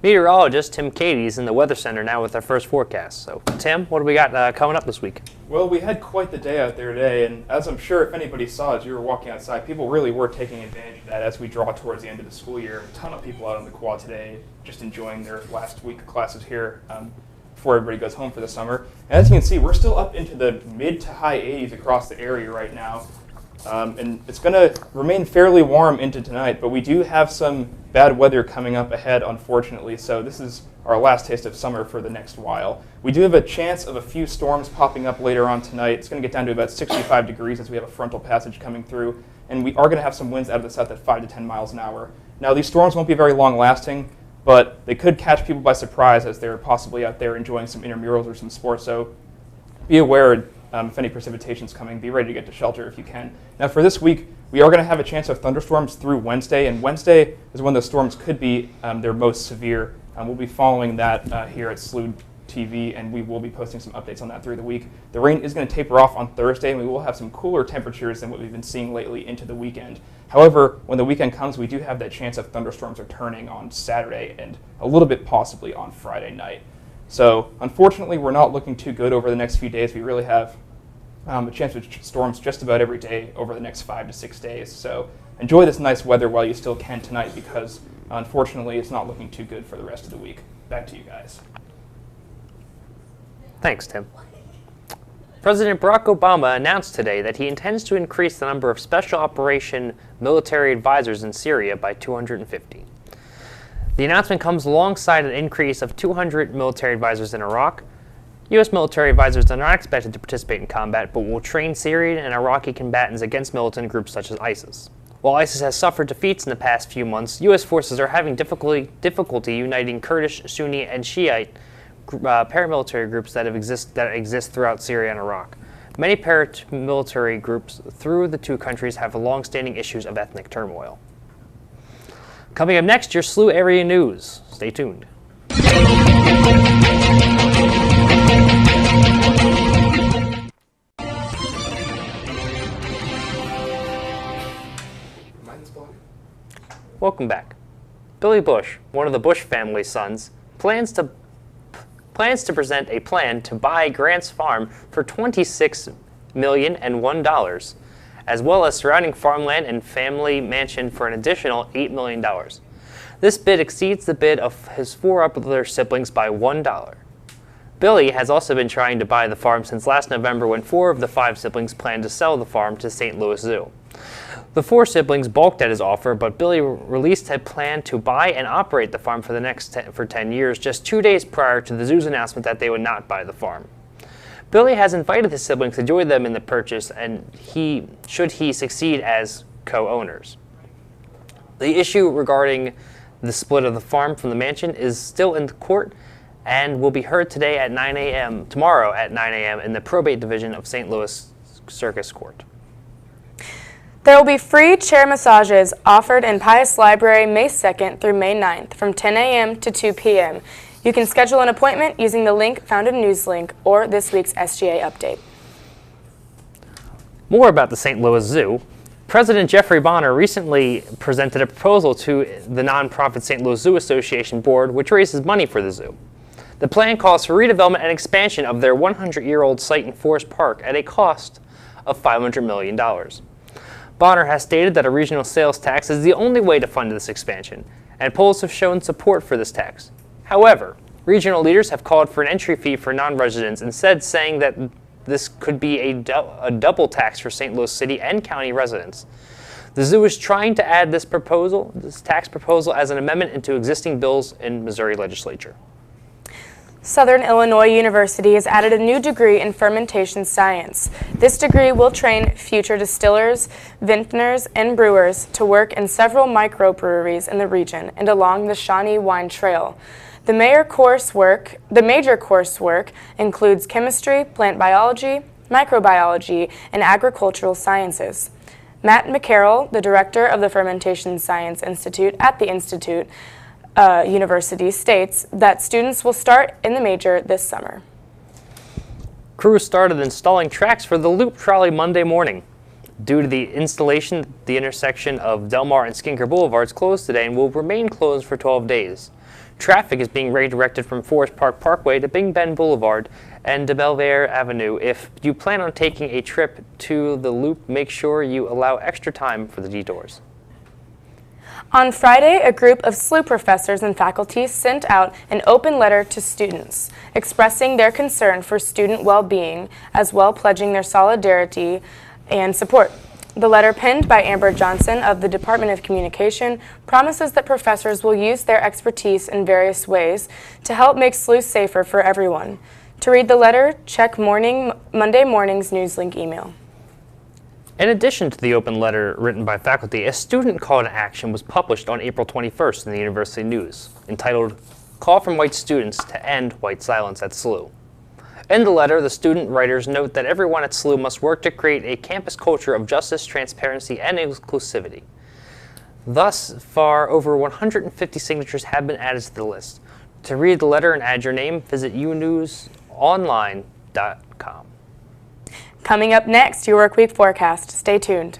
Meteorologist Tim Cady is in the Weather Center now with our first forecast. So, Tim, what do we got coming up this week? Well, we had quite the day out there today, and as I'm sure if anybody saw as you were walking outside, people really were taking advantage of that as we draw towards the end of the school year. A ton of people out on the quad today just enjoying their last week of classes here before everybody goes home for the summer. And as you can see, we're still up into the mid to high 80s across the area right now. And it's going to remain fairly warm into tonight, but we do have some bad weather coming up ahead, unfortunately, so this is our last taste of summer for the next while. We do have a chance of a few storms popping up later on tonight. It's going to get down to about 65 degrees as we have a frontal passage coming through, and we are going to have some winds out of the south at 5 to 10 miles an hour. Now, these storms won't be very long-lasting, but they could catch people by surprise as they're possibly out there enjoying some intramurals or some sports, so be aware if any precipitation is coming, be ready to get to shelter if you can. Now for this week, we are going to have a chance of thunderstorms through Wednesday, and Wednesday is when the storms could be their most severe. We'll be following that here at SLU-TV, and we will be posting some updates on that through the week. The rain is going to taper off on Thursday, and we will have some cooler temperatures than what we've been seeing lately into the weekend. However, when the weekend comes, we do have that chance of thunderstorms returning on Saturday and a little bit possibly on Friday night. So unfortunately, we're not looking too good over the next few days. We really have a chance of storms just about every day over the next 5 to 6 days. So enjoy this nice weather while you still can tonight, because unfortunately it's not looking too good for the rest of the week. Back to you guys. Thanks, Tim. President Barack Obama announced today that he intends to increase the number of special operation military advisors in Syria by 250. The announcement comes alongside an increase of 200 military advisors in Iraq. U.S. military advisors are not expected to participate in combat, but will train Syrian and Iraqi combatants against militant groups such as ISIS. While ISIS has suffered defeats in the past few months, U.S. forces are having difficulty uniting Kurdish, Sunni, and Shiite paramilitary groups that exist throughout Syria and Iraq. Many paramilitary groups through the two countries have long-standing issues of ethnic turmoil. Coming up next, your SLU area news. Stay tuned. Welcome back. Billy Busch, one of the Busch family's sons, plans to present a plan to buy Grant's farm for $26,001, as well as surrounding farmland and family mansion for an additional $8 million. This bid exceeds the bid of his four other siblings by $1. Billy has also been trying to buy the farm since last November, when 4 of the 5 siblings planned to sell the farm to St. Louis Zoo. The 4 siblings balked at his offer, but Billy released a plan to buy and operate the farm for 10 years, just 2 days prior to the zoo's announcement that they would not buy the farm. Billy has invited his siblings to join them in the purchase, and should he succeed as co-owners. The issue regarding the split of the farm from the mansion is still in court and will be heard tomorrow at 9 a.m. in the probate division of St. Louis Circus Court. There will be free chair massages offered in Pius Library May 2nd through May 9th from 10 a.m. to 2 p.m. You can schedule an appointment using the link found in Newslink or this week's SGA update. More about the St. Louis Zoo. President Jeffrey Bonner recently presented a proposal to the nonprofit St. Louis Zoo Association board, which raises money for the zoo. The plan calls for redevelopment and expansion of their 100-year-old site in Forest Park at a cost of $500 million. Bonner has stated that a regional sales tax is the only way to fund this expansion, and polls have shown support for this tax. However, regional leaders have called for an entry fee for non-residents, instead saying that this could be a double tax for St. Louis City and County residents. The zoo is trying to add this tax proposal as an amendment into existing bills in Missouri legislature. Southern Illinois University has added a new degree in fermentation science. This degree will train future distillers, vintners, and brewers to work in several microbreweries in the region and along the Shawnee Wine Trail. The major coursework includes chemistry, plant biology, microbiology, and agricultural sciences. Matt McCarroll, the director of the Fermentation Science Institute at the Institute University, states that students will start in the major this summer. Crews started installing tracks for the Loop Trolley Monday morning. Due to the installation, the intersection of Delmar and Skinker Boulevards closed today and will remain closed for 12 days. Traffic is being redirected from Forest Park Parkway to Big Bend Boulevard and de Belvedere Avenue. If you plan on taking a trip to the loop, make sure you allow extra time for the detours. On Friday, a group of SLU professors and faculty sent out an open letter to students, expressing their concern for student well-being, as well pledging their solidarity and support. The letter, penned by Amber Johnson of the Department of Communication, promises that professors will use their expertise in various ways to help make SLU safer for everyone. To read the letter, check Monday morning's Newslink email. In addition to the open letter written by faculty, a student call to action was published on April 21st in the University News, entitled Call from White Students to End White Silence at SLU. In the letter, the student writers note that everyone at SLU must work to create a campus culture of justice, transparency, and inclusivity. Thus far, over 150 signatures have been added to the list. To read the letter and add your name, visit unewsonline.com. Coming up next, your work week forecast. Stay tuned.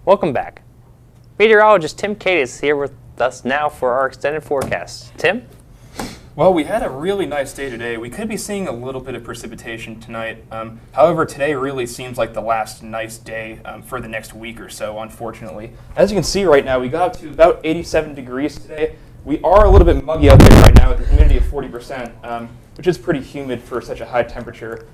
Welcome back. Meteorologist Tim Cady is here with us now for our extended forecast. Tim? Well, we had a really nice day today. We could be seeing a little bit of precipitation tonight. However, today really seems like the last nice day for the next week or so, unfortunately. As you can see right now, we got up to about 87 degrees today. We are a little bit muggy out there right now with the humidity of 40%, which is pretty humid for such a high temperature.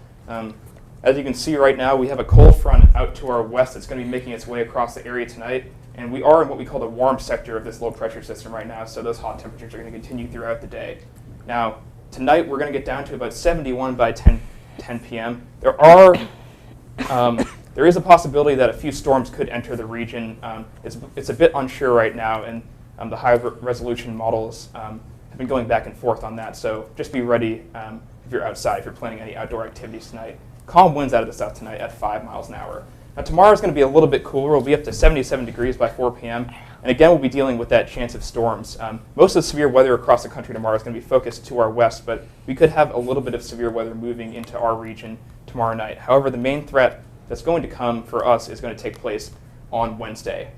As you can see right now, we have a cold front out to our west that's going to be making its way across the area tonight. And we are in what we call the warm sector of this low pressure system right now, so those hot temperatures are going to continue throughout the day. Now, tonight we're going to get down to about 71 by 10 p.m. There is a possibility that a few storms could enter the region. It's a bit unsure right now, and the high resolution models have been going back and forth on that. So just be ready if you're outside, if you're planning any outdoor activities tonight. Calm winds out of the south tonight at 5 miles an hour. Now tomorrow is going to be a little bit cooler. We'll be up to 77 degrees by 4 p.m. And again, we'll be dealing with that chance of storms. Most of the severe weather across the country tomorrow is going to be focused to our west, but we could have a little bit of severe weather moving into our region tomorrow night. However, the main threat that's going to come for us is going to take place on Wednesday.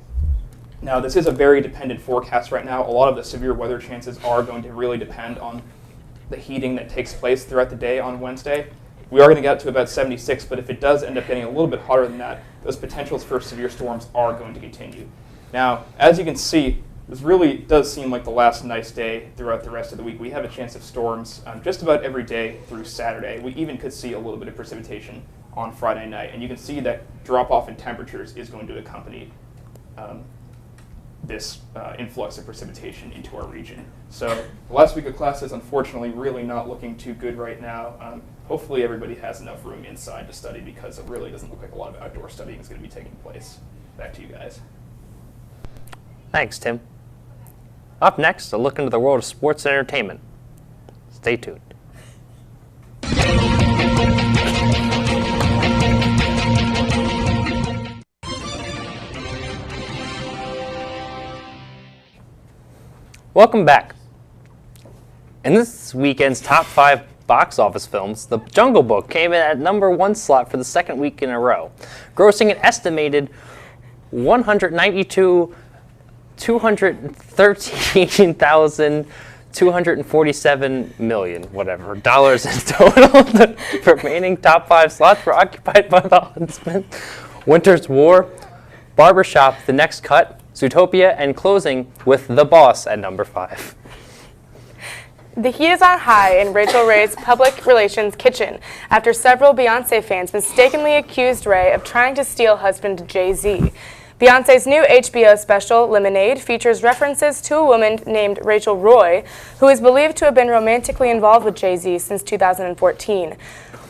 Now, this is a very dependent forecast right now. A lot of the severe weather chances are going to really depend on the heating that takes place throughout the day on Wednesday. We are going to get up to about 76, but if it does end up getting a little bit hotter than that, those potentials for severe storms are going to continue. Now, as you can see, this really does seem like the last nice day throughout the rest of the week. We have a chance of storms just about every day through Saturday. We even could see a little bit of precipitation on Friday night, and you can see that drop-off in temperatures is going to accompany this influx of precipitation into our region. So the last week of class is unfortunately really not looking too good right now. Hopefully everybody has enough room inside to study, because it really doesn't look like a lot of outdoor studying is going to be taking place. Back to you guys. Thanks, Tim. Up next, a look into the world of sports and entertainment. Stay tuned. Welcome back. In this weekend's top 5 box office films, The Jungle Book came in at #1 slot for the second week in a row, grossing an estimated $213,247 million, whatever, dollars in total. The remaining top 5 slots were occupied by The Huntsman, Winter's War, Barbershop, The Next Cut, Zootopia, and closing with The Boss at #5. The heat is on high in Rachel Ray's public relations kitchen after several Beyoncé fans mistakenly accused Ray of trying to steal husband Jay-Z. Beyoncé's new HBO special, Lemonade, features references to a woman named Rachel Roy, who is believed to have been romantically involved with Jay-Z since 2014.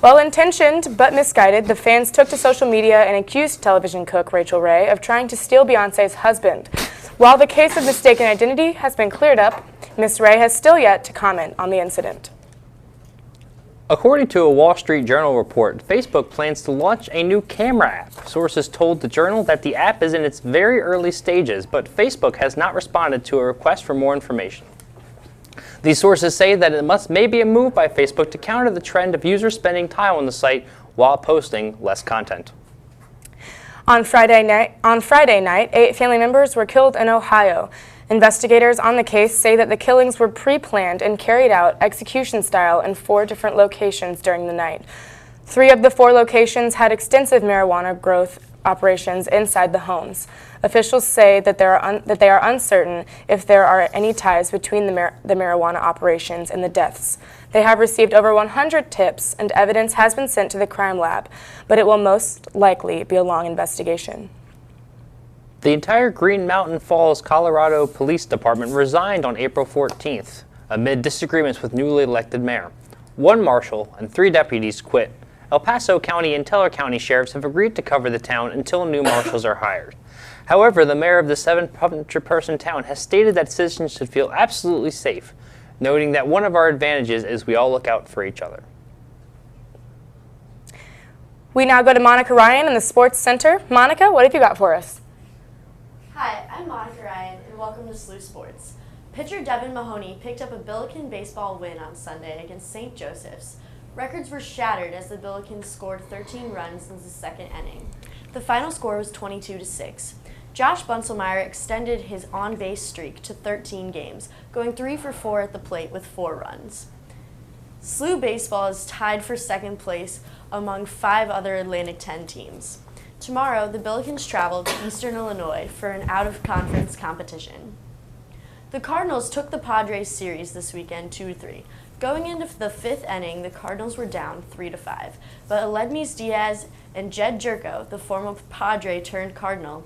Well-intentioned but misguided, the fans took to social media and accused television cook Rachel Ray of trying to steal Beyoncé's husband. While the case of mistaken identity has been cleared up, Ms. Ray has still yet to comment on the incident. According to a Wall Street Journal report, Facebook plans to launch a new camera app. Sources told the Journal that the app is in its very early stages, but Facebook has not responded to a request for more information. These sources say that it may be a move by Facebook to counter the trend of users spending time on the site while posting less content. On Friday night, 8 family members were killed in Ohio. Investigators on the case say that the killings were pre-planned and carried out execution style in 4 different locations during the night. 3 of the 4 locations had extensive marijuana growth operations inside the homes. Officials say that they are uncertain if there are any ties between the marijuana operations and the deaths. They have received over 100 tips and evidence has been sent to the crime lab, but it will most likely be a long investigation. The entire Green Mountain Falls, Colorado Police Department resigned on April 14th amid disagreements with newly elected mayor. 1 marshal and 3 deputies quit. El Paso County and Teller County sheriffs have agreed to cover the town until new marshals are hired. However, the mayor of the 700-person town has stated that citizens should feel absolutely safe, noting that one of our advantages is we all look out for each other. We now go to Monica Ryan in the Sports Center. Monica, what have you got for us? Hi, I'm Monica Ryan, and welcome to SLU Sports. Pitcher Devin Mahoney picked up a Billiken baseball win on Sunday against St. Joseph's. Records were shattered as the Billikens scored 13 runs in the second inning. The final score was 22-6. Josh Bunselmeyer extended his on-base streak to 13 games, going 3 for 4 at the plate with 4 runs. SLU baseball is tied for second place among 5 other Atlantic 10 teams. Tomorrow, the Billikens travel to Eastern Illinois for an out-of-conference competition. The Cardinals took the Padres series this weekend 2-3. Going into the 5th inning, the Cardinals were down 3-5, but Aledmys Diaz and Jed Jerko, the former Padre turned Cardinal,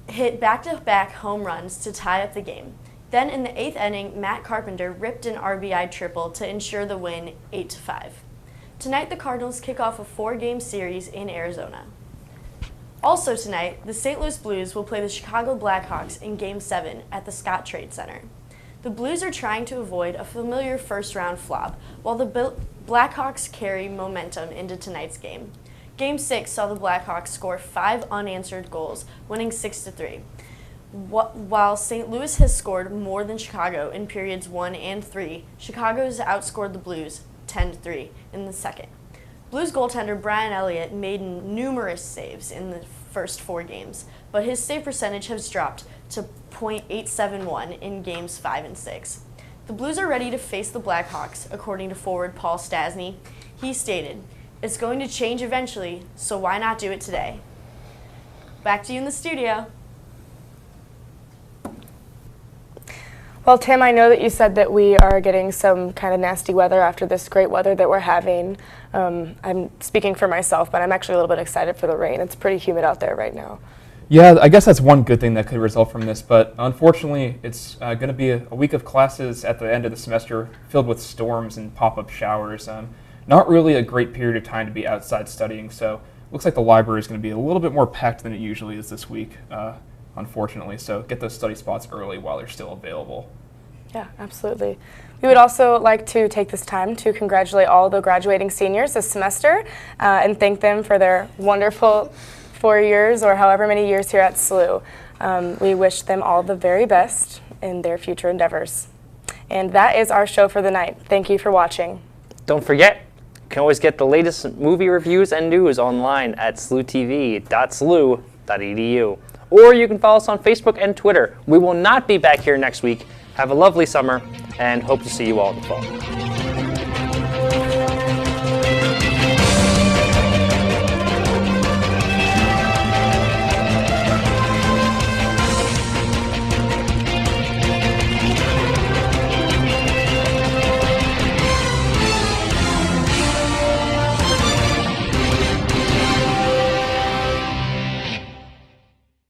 hit back-to-back home runs to tie up the game. Then in the 8th inning, Matt Carpenter ripped an RBI triple to ensure the win 8-5. Tonight, the Cardinals kick off a 4-game series in Arizona. Also tonight, the St. Louis Blues will play the Chicago Blackhawks in Game 7 at the Scott Trade Center. The Blues are trying to avoid a familiar first-round flop, while the Blackhawks carry momentum into tonight's game. Game 6 saw the Blackhawks score 5 unanswered goals, winning 6-3. While St. Louis has scored more than Chicago in periods 1 and 3, Chicago has outscored the Blues 10-3 in the second. Blues goaltender Brian Elliott made numerous saves in the first 4 games, but his save percentage has dropped to .871 in games 5 and 6. The Blues are ready to face the Blackhawks, according to forward Paul Stastny. He stated, "It's going to change eventually, so why not do it today?" Back to you in the studio. Well, Tim, I know that you said that we are getting some kind of nasty weather after this great weather that we're having. I'm speaking for myself, but I'm actually a little bit excited for the rain. It's pretty humid out there right now. Yeah, I guess that's one good thing that could result from this, but unfortunately it's going to be a week of classes at the end of the semester filled with storms and pop-up showers. Not really a great period of time to be outside studying, so looks like the library is going to be a little bit more packed than it usually is this week, unfortunately, so get those study spots early while they're still available. Yeah, absolutely. We would also like to take this time to congratulate all the graduating seniors this semester and thank them for their wonderful 4 years or however many years here at SLU. We wish them all the very best in their future endeavors. And that is our show for the night. Thank you for watching. Don't forget, you can always get the latest movie reviews and news online at slutv.slu.edu. Or you can follow us on Facebook and Twitter. We will not be back here next week. Have a lovely summer and hope to see you all in the fall.